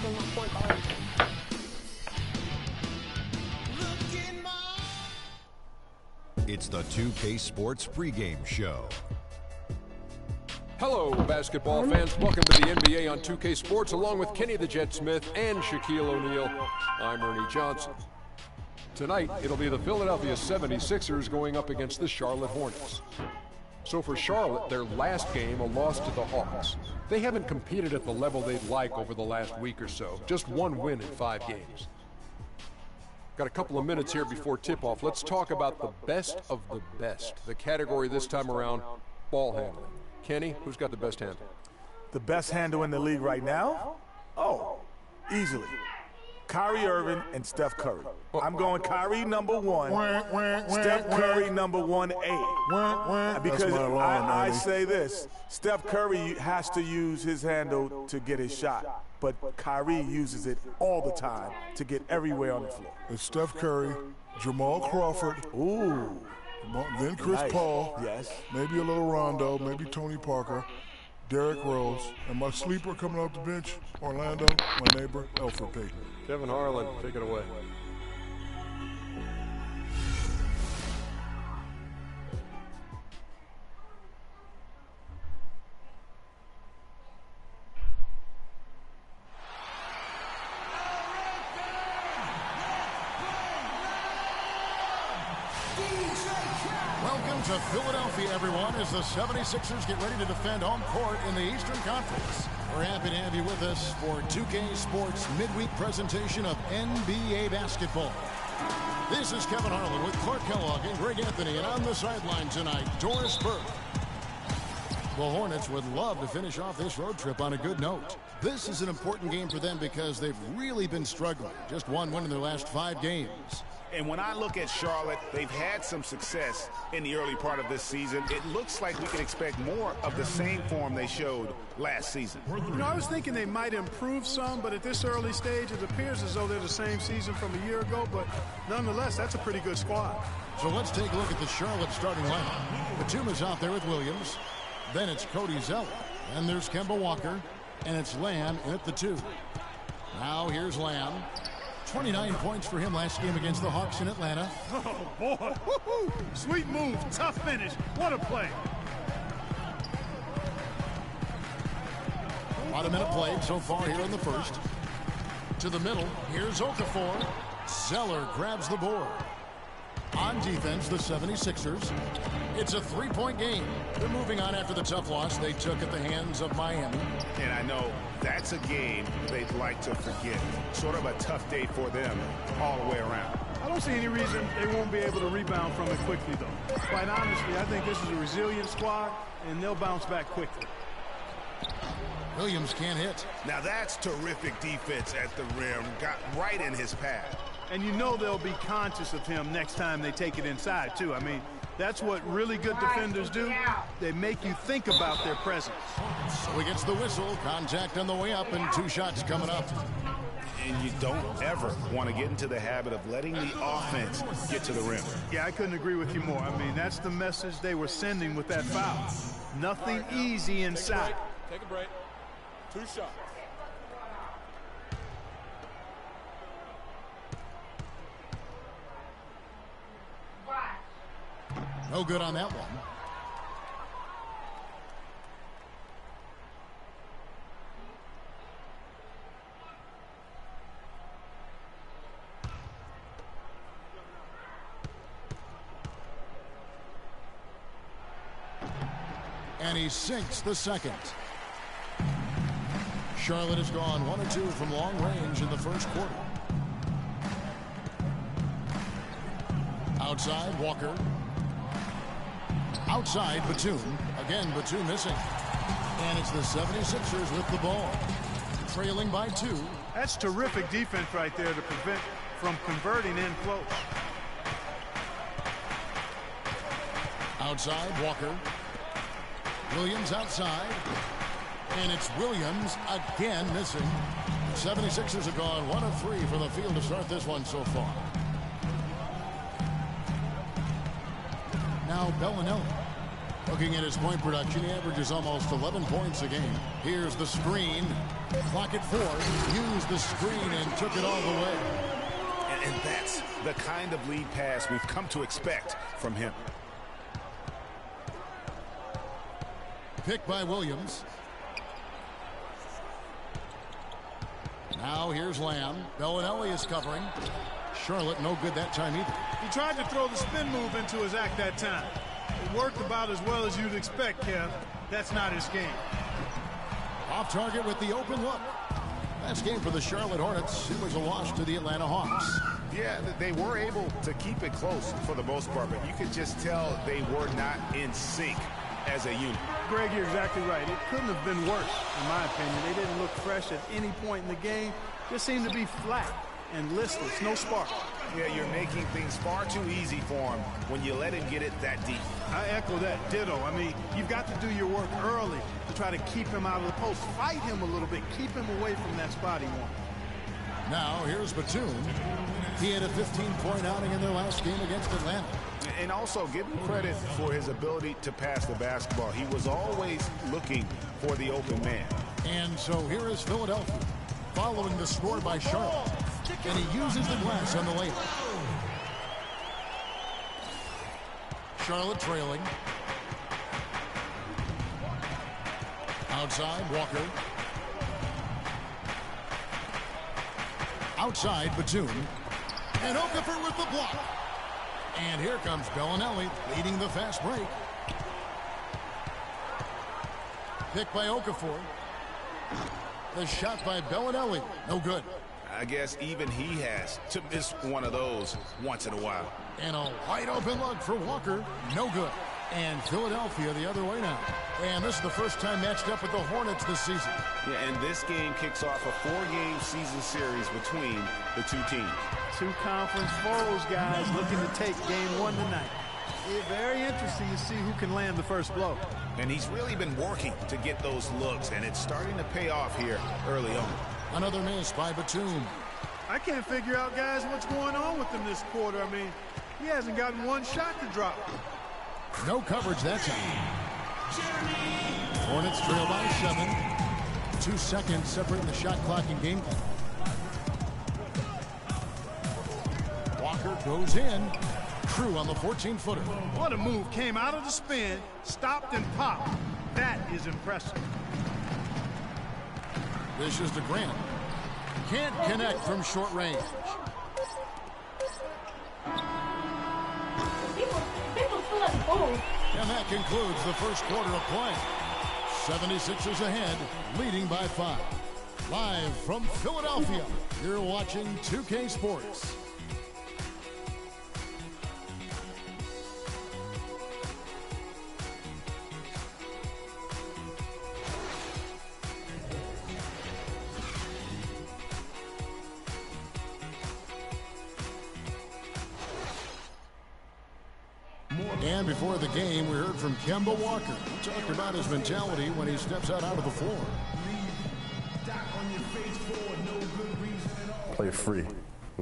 from my point guard. It's the 2K Sports pregame show. Hello, basketball fans. Welcome to the NBA on 2K Sports, along with Kenny the Jet Smith and Shaquille O'Neal. I'm Ernie Johnson. Tonight, it'll be the Philadelphia 76ers going up against the Charlotte Hornets. So for Charlotte, their last game, a loss to the Hawks. They haven't competed at the level they'd like over the last week or so. Just one win in 5 games. Got a couple of minutes here before tip-off. Let's talk about the best of the best. The category this time around, ball handling. Kenny, who's got the best handle? The best handle in the league right now? Oh, easily. Kyrie Irving and Steph Curry. I'm going Kyrie #1, Steph Curry #1A. Because I say this, Steph Curry has to use his handle to get his shot, but Kyrie uses it all the time to get everywhere on the floor. It's Steph Curry, Jamal Crawford. Ooh. Then Chris Paul. Yes. Maybe a little Rondo, maybe Tony Parker, Derrick Rose, and my sleeper coming off the bench, Orlando, my neighbor, Elfrid Payton. Kevin Harlan, take it away. Welcome to Philadelphia, everyone, as the 76ers get ready to defend home court in the Eastern Conference. We're happy to have you with us for 2K Sports midweek presentation of NBA basketball. This is Kevin Harlan with Clark Kellogg and Greg Anthony, and on the sideline tonight, Doris Burke. The Hornets would love to finish off this road trip on a good note. This is an important game for them because they've really been struggling. Just one win in their last 5 games. And when I look at Charlotte, they've had some success in the early part of this season. It looks like we can expect more of the same form they showed last season. You know, I was thinking they might improve some, but at this early stage, it appears as though they're the same season from a year ago. But nonetheless, that's a pretty good squad. So let's take a look at the Charlotte starting lineup. Batum is out there with Williams. Then it's Cody Zeller. And there's Kemba Walker. And it's Lamb in at the 2. Now here's Lamb. 29 points for him last game against the Hawks in Atlanta. Oh, boy. Woo-hoo. Sweet move. Tough finish. What a play. About a minute played so far here in the first. To the middle. Here's Okafor. Zeller grabs the board. On defense, the 76ers. It's a 3-point game. They're moving on after the tough loss they took at the hands of Miami. And I know that's a game they'd like to forget. Sort of a tough day for them all the way around. I don't see any reason they won't be able to rebound from it quickly, though. Quite honestly, I think this is a resilient squad, and they'll bounce back quickly. Williams can't hit. Now that's terrific defense at the rim. Got right in his path. And you know they'll be conscious of him next time they take it inside, too. I mean, that's what really good defenders do. They make you think about their presence. So he gets the whistle. Contact on the way up and 2 shots coming up. And you don't ever want to get into the habit of letting the offense get to the rim. Yeah, I couldn't agree with you more. I mean, that's the message they were sending with that foul. Nothing easy inside. Take a break. 2 shots. No good on that one. And he sinks the second. Charlotte has gone 1 of 2 from long range in the first quarter. Outside, Walker. Outside, Batum. Again, Batum missing. And it's the 76ers with the ball. Trailing by 2. That's terrific defense right there to prevent from converting in close. Outside, Walker. Williams outside. And it's Williams again missing. The 76ers have gone 1 of 3 from the field to start this one so far. Now Bellinelli. Looking at his point production, he averages almost 11 points a game. Here's the screen. Clock at 4. Used the screen and took it all the way. And that's the kind of lead pass we've come to expect from him. Pick by Williams. Now here's Lamb. Bellinelli is covering. Charlotte no good that time either. He tried to throw the spin move into his act that time. It worked about as well as you'd expect, Kev. That's not his game. Off target with the open look. Last game for the Charlotte Hornets. It was a loss to the Atlanta Hawks. Yeah, they were able to keep it close for the most part, but you could just tell they were not in sync as a unit. Greg, you're exactly right. It couldn't have been worse, in my opinion. They didn't look fresh at any point in the game. Just seemed to be flat and listless, no spark. Yeah, you're making things far too easy for him when you let him get it that deep. I echo that. Ditto. I mean, you've got to do your work early to try to keep him out of the post. Fight him a little bit. Keep him away from that spot he wants. Now here's Batum. He had a 15-point outing in their last game against Atlanta. And also give him credit for his ability to pass the basketball. He was always looking for the open man. And so here is Philadelphia following the score by Charlotte. And he uses the glass on the layup. Charlotte trailing. Outside, Walker. Outside, Batum. And Okafor with the block. And here comes Bellinelli leading the fast break. Pick by Okafor. The shot by Bellinelli. No good. I guess even he has to miss one of those once in a while. And a wide open look for Walker. No good. And Philadelphia the other way now. And this is the first time matched up with the Hornets this season. Yeah, and this game kicks off a 4-game season series between the two teams. Two conference foes, guys, looking to take game 1 tonight. It's very interesting to see who can land the first blow. And he's really been working to get those looks, and it's starting to pay off here early on. Another miss by Batum. I can't figure out, guys, what's going on with him this quarter. I mean, he hasn't gotten one shot to drop. No coverage that time. Hornets trail by 7. 2 seconds separating the shot clock and game clock. Walker goes in. Crew on the 14-footer. What a move. Came out of the spin, stopped and popped. That is impressive. This is to Grant. Can't connect from short range. And that concludes the first quarter of play. 76ers ahead, leading by 5. Live from Philadelphia, you're watching 2K Sports. And before the game, we heard from Kemba Walker. He talked about his mentality when he steps out onto the floor. Play free.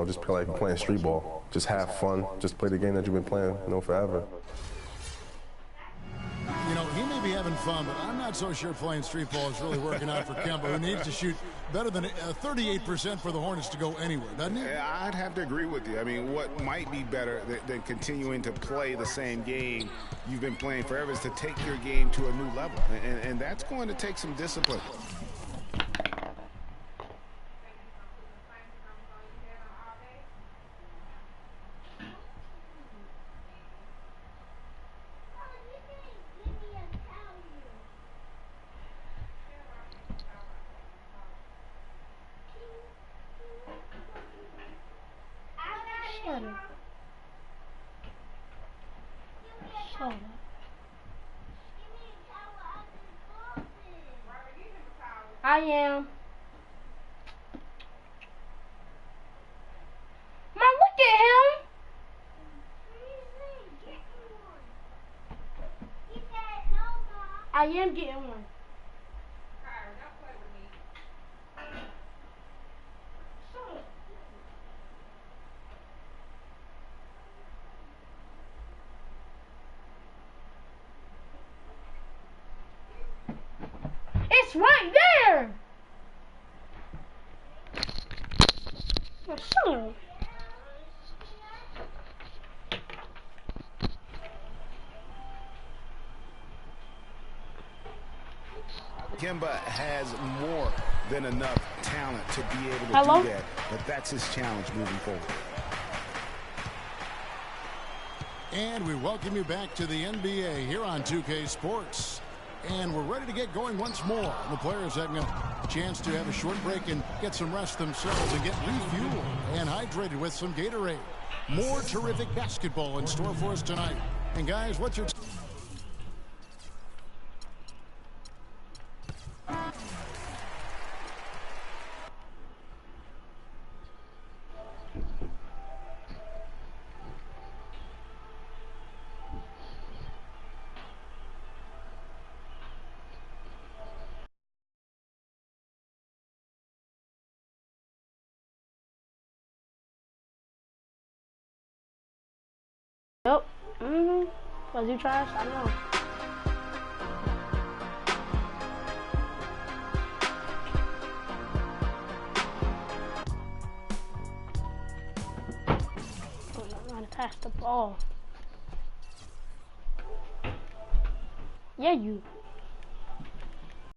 Just play like you're playing street ball. Just have fun. Just play the game that you've been playing, forever. He may be having fun, but I'm not so sure playing street ball is really working out for Kemba, who needs to shoot better than 38% for the Hornets to go anywhere, doesn't he? Yeah, I'd have to agree with you. I mean, what might be better than continuing to play the same game you've been playing forever is to take your game to a new level, and that's going to take some discipline. I am. Mom, look at him. I am getting one. It's right there. Sure. Kemba has more than enough talent to be able to do that, but that's his challenge moving forward. And we welcome you back to the NBA here on 2K Sports. And we're ready to get going once more. The players having a chance to have a short break and get some rest themselves and get refueled and hydrated with some Gatorade. More terrific basketball in store for us tonight. And guys, what's your... Yep. Was you trash? I don't know. I'm not to pass the ball. Yeah, you.